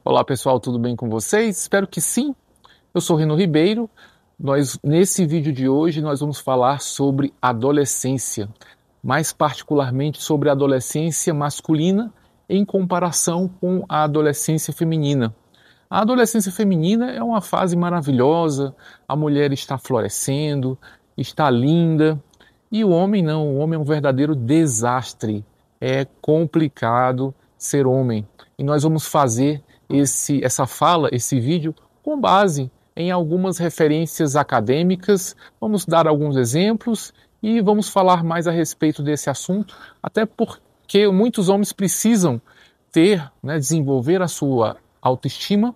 Olá pessoal, tudo bem com vocês? Espero que sim. Eu sou Reno Ribeiro. Nesse vídeo de hoje, nós vamos falar sobre adolescência, mais particularmente sobre a adolescência masculina em comparação com a adolescência feminina. A adolescência feminina é uma fase maravilhosa, a mulher está florescendo, está linda, e o homem não, o homem é um verdadeiro desastre. É complicado ser homem. E nós vamos fazer esse vídeo com base em algumas referências acadêmicas, vamos dar alguns exemplos e vamos falar mais a respeito desse assunto, até porque muitos homens precisam desenvolver a sua autoestima,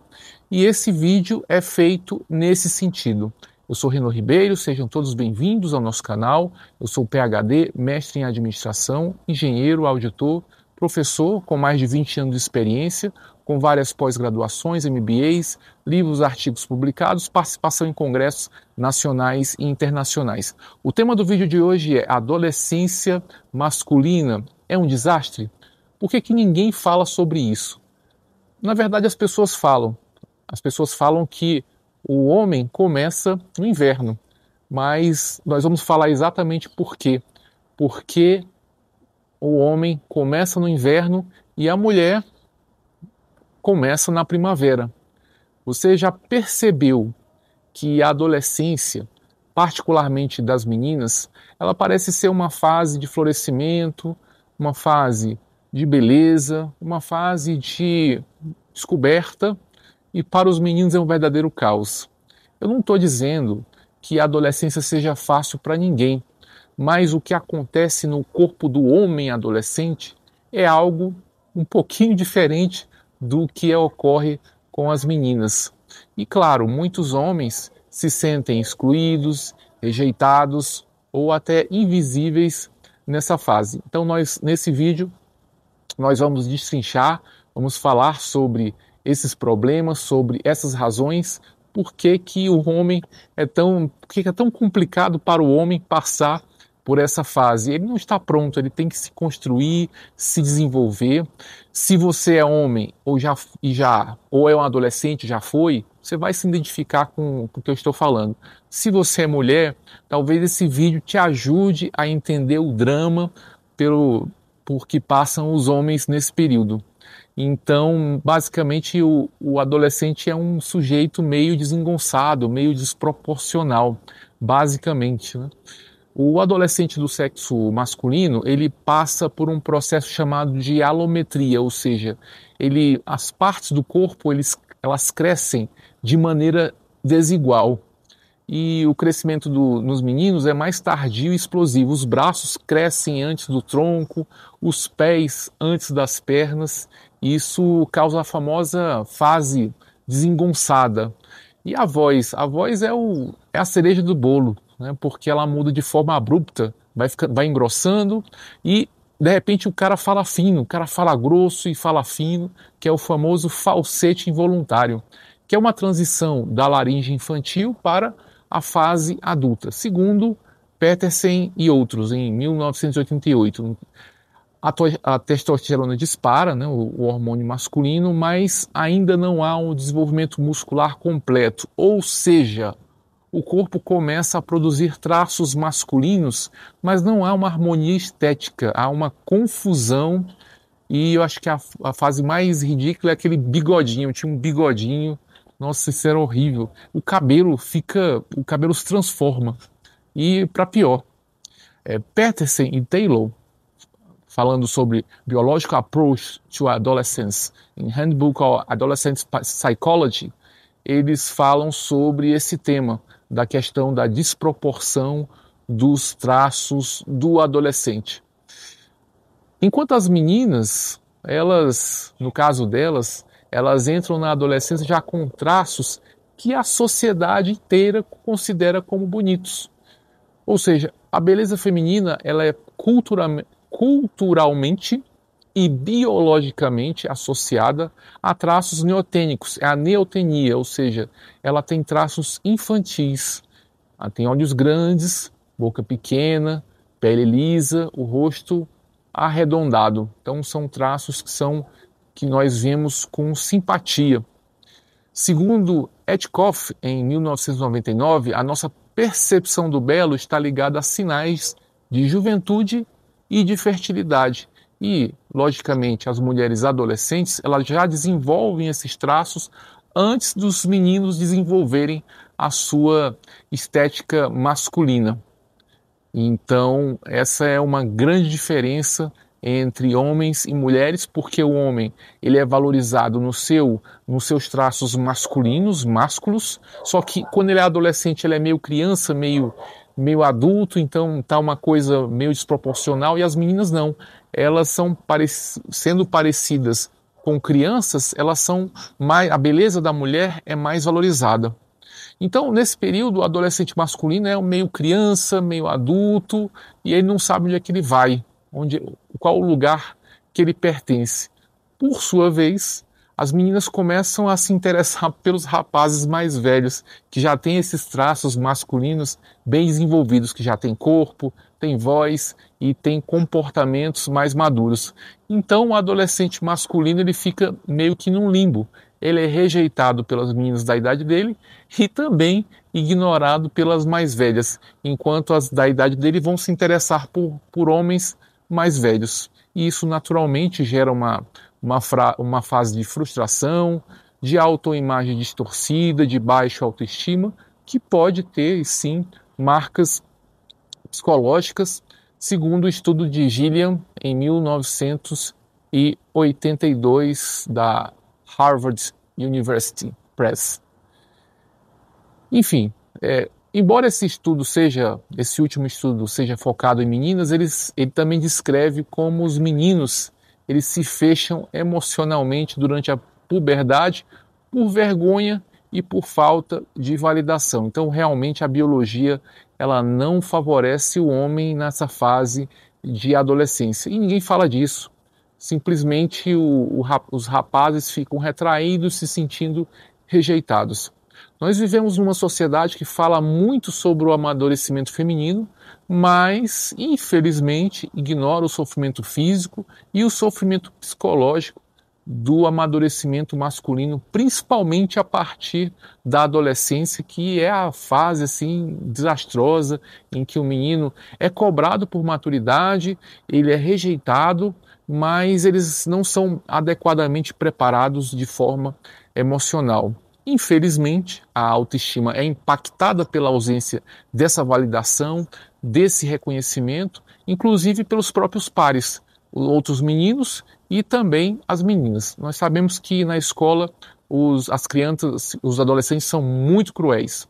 e esse vídeo é feito nesse sentido. Eu sou Reno Ribeiro, sejam todos bem-vindos ao nosso canal. Eu sou PhD, mestre em administração, engenheiro, auditor, professor com mais de 20 anos de experiência, com várias pós-graduações, MBAs, livros, artigos publicados, participação em congressos nacionais e internacionais. O tema do vídeo de hoje é: adolescência masculina é um desastre? Por que ninguém fala sobre isso? Na verdade, as pessoas falam. As pessoas falam que o homem começa no inverno, mas nós vamos falar exatamente por quê. Porque o homem começa no inverno e a mulher começa na primavera. Você já percebeu que a adolescência, particularmente das meninas, ela parece ser uma fase de florescimento, uma fase de beleza, uma fase de descoberta, e para os meninos é um verdadeiro caos. Eu não estou dizendo que a adolescência seja fácil para ninguém, mas o que acontece no corpo do homem adolescente é algo um pouquinho diferente do que ocorre com as meninas. E claro, muitos homens se sentem excluídos, rejeitados ou até invisíveis nessa fase. Então nesse vídeo nós vamos destrinchar, vamos falar sobre esses problemas, sobre essas razões, por que é tão complicado para o homem passar por essa fase. Ele não está pronto, ele tem que se construir, se desenvolver. Se você é homem ou é um adolescente, já foi, você vai se identificar com o que eu estou falando. Se você é mulher, talvez esse vídeo te ajude a entender o drama por que passam os homens nesse período. Então, basicamente, o adolescente é um sujeito meio desengonçado, meio desproporcional, basicamente, né? O adolescente do sexo masculino, ele passa por um processo chamado de alometria, ou seja, as partes do corpo, elas crescem de maneira desigual. E o crescimento nos meninos é mais tardio e explosivo. Os braços crescem antes do tronco, os pés antes das pernas. E isso causa a famosa fase desengonçada. E a voz é a cereja do bolo, né? Porque ela muda de forma abrupta, vai engrossando e de repente o cara fala fino, o cara fala grosso e fala fino, que é o famoso falsete involuntário, que é uma transição da laringe infantil para a fase adulta, segundo Peterson e outros, em 1988. A testosterona dispara, né, o hormônio masculino, mas ainda não há um desenvolvimento muscular completo, ou seja, o corpo começa a produzir traços masculinos, mas não há uma harmonia estética, há uma confusão. E eu acho que a fase mais ridícula é aquele bigodinho. Eu tinha um bigodinho, nossa, isso era horrível. O cabelo se transforma. E para pior, Peterson e Taylor, falando sobre Biological Approach to Adolescence in Handbook of Adolescent Psychology, eles falam sobre esse tema da questão da desproporção dos traços do adolescente. Enquanto as meninas, no caso delas, elas entram na adolescência já com traços que a sociedade inteira considera como bonitos. Ou seja, a beleza feminina ela é culturalmente e biologicamente associada a traços neotênicos, é a neotenia, ou seja, ela tem traços infantis. Ela tem olhos grandes, boca pequena, pele lisa, o rosto arredondado. Então são traços que são que nós vemos com simpatia. Segundo Etikoff, em 1999, a nossa percepção do belo está ligada a sinais de juventude e de fertilidade. E, logicamente, as mulheres adolescentes, elas já desenvolvem esses traços antes dos meninos desenvolverem a sua estética masculina. Então, essa é uma grande diferença entre homens e mulheres, porque o homem ele é valorizado nos seus traços masculinos, másculos, só que quando ele é adolescente ele é meio criança, meio adulto, então tá uma coisa meio desproporcional, e as meninas não. Elas são sendo parecidas com crianças, elas são mais, a beleza da mulher é mais valorizada. Então, nesse período, o adolescente masculino é meio criança, meio adulto, e ele não sabe onde é que ele vai, qual o lugar que ele pertence. Por sua vez, as meninas começam a se interessar pelos rapazes mais velhos, que já têm esses traços masculinos bem desenvolvidos, que já têm corpo, têm voz e têm comportamentos mais maduros. Então, o adolescente masculino ele fica meio que num limbo. Ele é rejeitado pelas meninas da idade dele e também ignorado pelas mais velhas, enquanto as da idade dele vão se interessar por homens mais velhos. E isso naturalmente gera uma fase de frustração, de autoimagem distorcida, de baixa autoestima, que pode ter, sim, marcas psicológicas, segundo o estudo de Gilliam, em 1982, da Harvard University Press. Enfim, embora esse último estudo seja focado em meninas, ele também descreve como os meninos eles se fecham emocionalmente durante a puberdade por vergonha e por falta de validação. Então, realmente, a biologia ela não favorece o homem nessa fase de adolescência. E ninguém fala disso. Simplesmente os rapazes ficam retraídos, se sentindo rejeitados. Nós vivemos numa sociedade que fala muito sobre o amadurecimento feminino, mas, infelizmente, ignora o sofrimento físico e o sofrimento psicológico do amadurecimento masculino, principalmente a partir da adolescência, que é a fase assim desastrosa em que o menino é cobrado por maturidade, ele é rejeitado, mas eles não são adequadamente preparados de forma emocional. Infelizmente, a autoestima é impactada pela ausência dessa validação, desse reconhecimento, inclusive pelos próprios pares, outros meninos e também as meninas. Nós sabemos que na escola as crianças, os adolescentes são muito cruéis.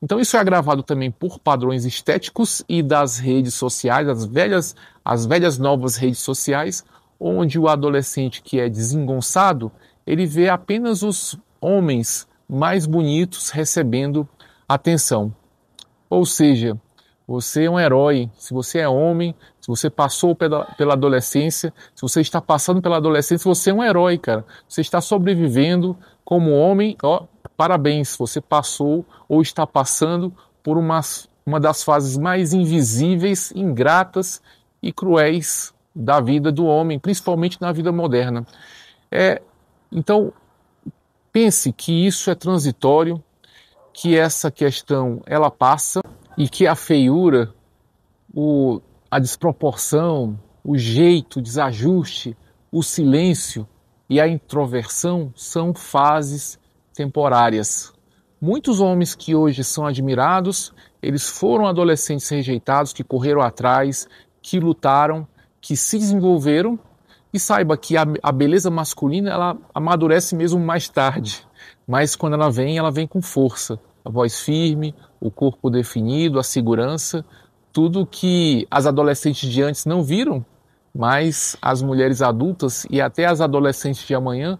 Então isso é agravado também por padrões estéticos e das redes sociais, as velhas novas redes sociais, onde o adolescente que é desengonçado, ele vê apenas os homens mais bonitos recebendo atenção. Ou seja, você é um herói. Se você é homem, se você passou pela adolescência, se você está passando pela adolescência, você é um herói, cara. Você está sobrevivendo como homem, parabéns, você passou ou está passando por uma das fases mais invisíveis, ingratas e cruéis da vida do homem, principalmente na vida moderna. Então, pense que isso é transitório, que essa questão ela passa e que a feiura, a desproporção, o jeito, o desajuste, o silêncio e a introversão são fases temporárias. Muitos homens que hoje são admirados, eles foram adolescentes rejeitados, que correram atrás, que lutaram, que se desenvolveram, e saiba que a beleza masculina ela amadurece mesmo mais tarde, mas quando ela vem com força, a voz firme, o corpo definido, a segurança, tudo que as adolescentes de antes não viram, mas as mulheres adultas e até as adolescentes de amanhã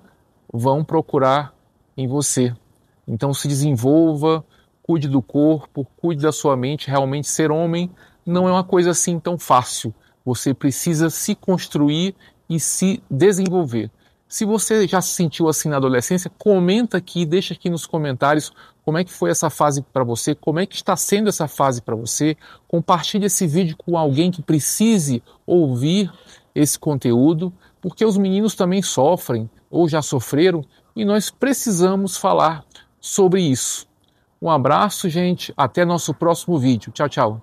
vão procurar em você. Então se desenvolva, cuide do corpo, cuide da sua mente. Realmente ser homem não é uma coisa assim tão fácil. Você precisa se construir e se desenvolver. Se você já se sentiu assim na adolescência, comenta aqui, deixa aqui nos comentários como é que foi essa fase para você, como é que está sendo essa fase para você. Compartilhe esse vídeo com alguém que precise ouvir esse conteúdo, porque os meninos também sofrem ou já sofreram e nós precisamos falar sobre isso. Um abraço, gente. Até nosso próximo vídeo. Tchau, tchau.